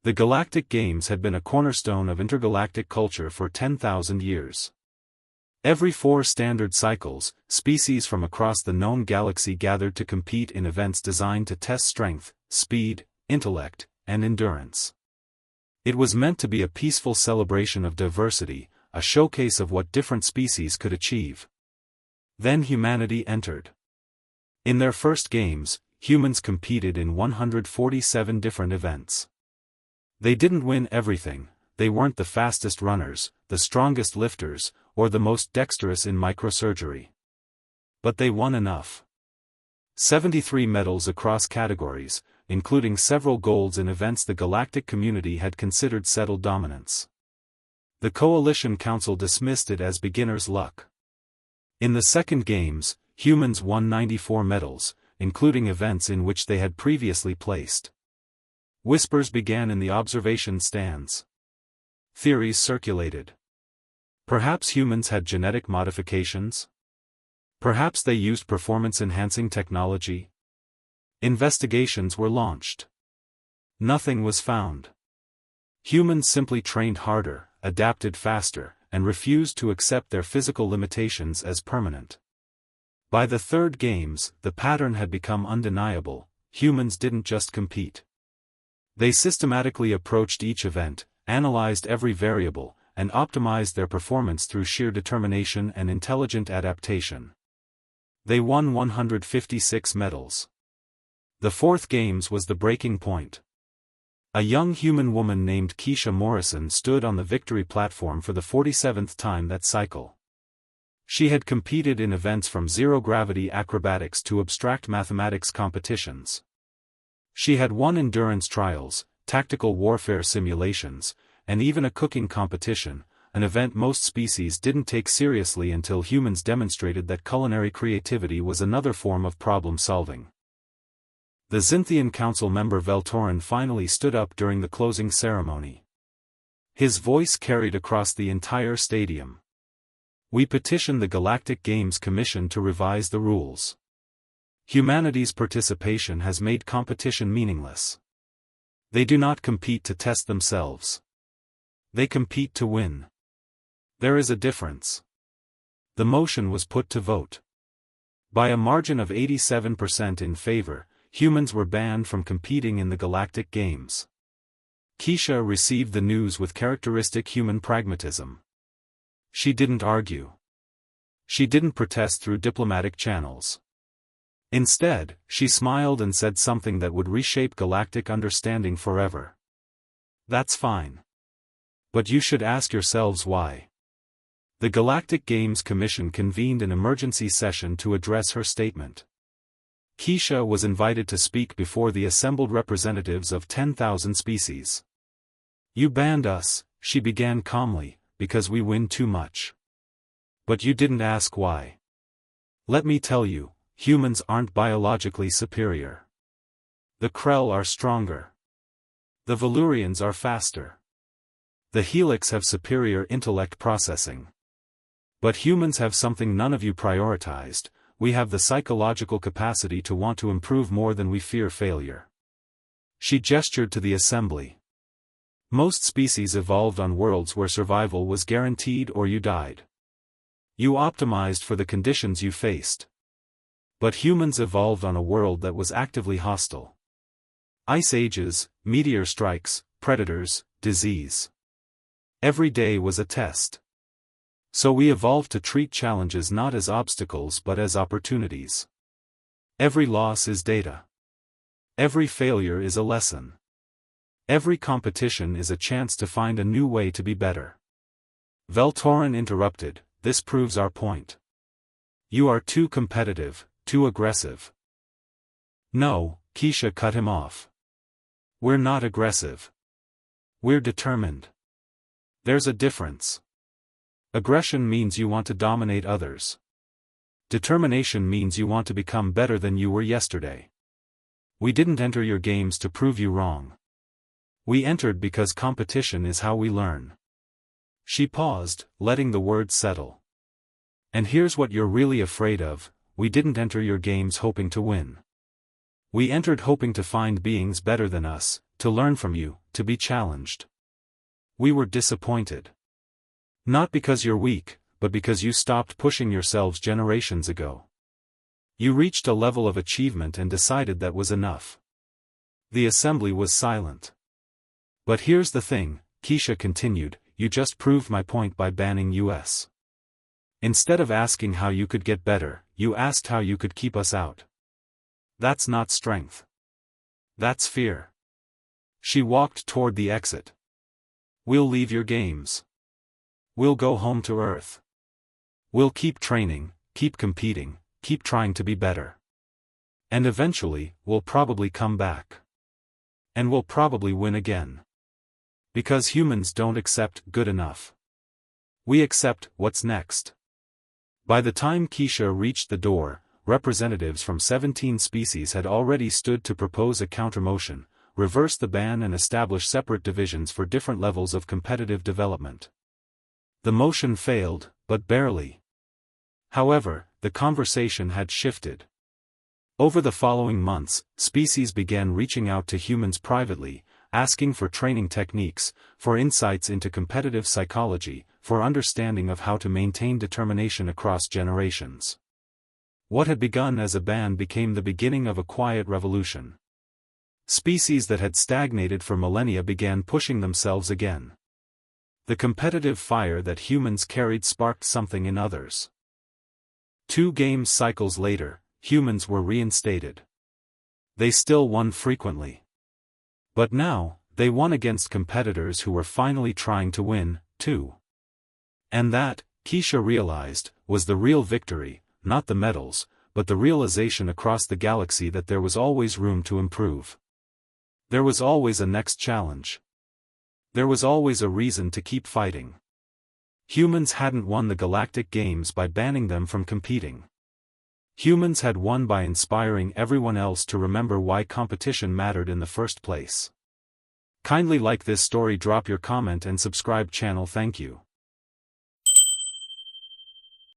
The Galactic Games had been a cornerstone of intergalactic culture for 10,000 years. Every 4 standard cycles, species from across the known galaxy gathered to compete in events designed to test strength, speed, intellect, and endurance. It was meant to be a peaceful celebration of diversity, a showcase of what different species could achieve. Then humanity entered. In their first games, humans competed in 147 different events. They didn't win everything. They weren't the fastest runners, the strongest lifters, or the most dexterous in microsurgery. But they won enough. 73 medals across categories, including several golds in events the galactic community had considered settled dominance. The Coalition Council dismissed it as beginner's luck. In the second games, humans won 94 medals, including events in which they had previously placed. Whispers began in the observation stands. Theories circulated. Perhaps humans had genetic modifications? Perhaps they used performance-enhancing technology? Investigations were launched. Nothing was found. Humans simply trained harder, adapted faster, and refused to accept their physical limitations as permanent. By the third games, the pattern had become undeniable. Humans didn't just compete. They systematically approached each event, analyzed every variable, and optimized their performance through sheer determination and intelligent adaptation. They won 156 medals. The fourth games was the breaking point. A young human woman named Keisha Morrison stood on the victory platform for the 47th time that cycle. She had competed in events from zero-gravity acrobatics to abstract mathematics competitions. She had won endurance trials, tactical warfare simulations, and even a cooking competition, an event most species didn't take seriously until humans demonstrated that culinary creativity was another form of problem-solving. The Xinthian Council member Veltorin finally stood up during the closing ceremony. His voice carried across the entire stadium. We petition the Galactic Games Commission to revise the rules. Humanity's participation has made competition meaningless. They do not compete to test themselves. They compete to win. There is a difference. The motion was put to vote. By a margin of 87% in favor, humans were banned from competing in the Galactic Games. Keisha received the news with characteristic human pragmatism. She didn't argue. She didn't protest through diplomatic channels. Instead, she smiled and said something that would reshape galactic understanding forever. That's fine. But you should ask yourselves why. The Galactic Games Commission convened an emergency session to address her statement. Keisha was invited to speak before the assembled representatives of 10,000 species. You banned us, she began calmly, because we win too much. But you didn't ask why. Let me tell you. Humans aren't biologically superior. The Krell are stronger. The Valurians are faster. The Helix have superior intellect processing. But humans have something none of you prioritized. We have the psychological capacity to want to improve more than we fear failure. She gestured to the assembly. Most species evolved on worlds where survival was guaranteed or you died. You optimized for the conditions you faced. But humans evolved on a world that was actively hostile. Ice ages, meteor strikes, predators, disease. Every day was a test. So we evolved to treat challenges not as obstacles but as opportunities. Every loss is data. Every failure is a lesson. Every competition is a chance to find a new way to be better. Veltorin interrupted, this proves our point. You are too competitive. Too aggressive. No, Keisha cut him off. We're not aggressive. We're determined. There's a difference. Aggression means you want to dominate others. Determination means you want to become better than you were yesterday. We didn't enter your games to prove you wrong. We entered because competition is how we learn. She paused, letting the words settle. And here's what you're really afraid of. We didn't enter your games hoping to win. We entered hoping to find beings better than us, to learn from you, to be challenged. We were disappointed. Not because you're weak, but because you stopped pushing yourselves generations ago. You reached a level of achievement and decided that was enough. The assembly was silent. But here's the thing, Keisha continued, you just proved my point by banning us. Instead of asking how you could get better, you asked how you could keep us out. That's not strength. That's fear. She walked toward the exit. We'll leave your games. We'll go home to Earth. We'll keep training, keep competing, keep trying to be better. And eventually, we'll probably come back. And we'll probably win again. Because humans don't accept good enough. We accept what's next. By the time Keisha reached the door, representatives from 17 species had already stood to propose a countermotion, reverse the ban and establish separate divisions for different levels of competitive development. The motion failed, but barely. However, the conversation had shifted. Over the following months, species began reaching out to humans privately, asking for training techniques, for insights into competitive psychology, for understanding of how to maintain determination across generations. What had begun as a ban became the beginning of a quiet revolution. Species that had stagnated for millennia began pushing themselves again. The competitive fire that humans carried sparked something in others. 2 game cycles later, humans were reinstated. They still won frequently. But now, they won against competitors who were finally trying to win, too. And that, Keisha realized, was the real victory, not the medals, but the realization across the galaxy that there was always room to improve. There was always a next challenge. There was always a reason to keep fighting. Humans hadn't won the Galactic Games by banning them from competing. Humans had won by inspiring everyone else to remember why competition mattered in the first place. Kindly like this story, drop your comment and subscribe channel. Thank you.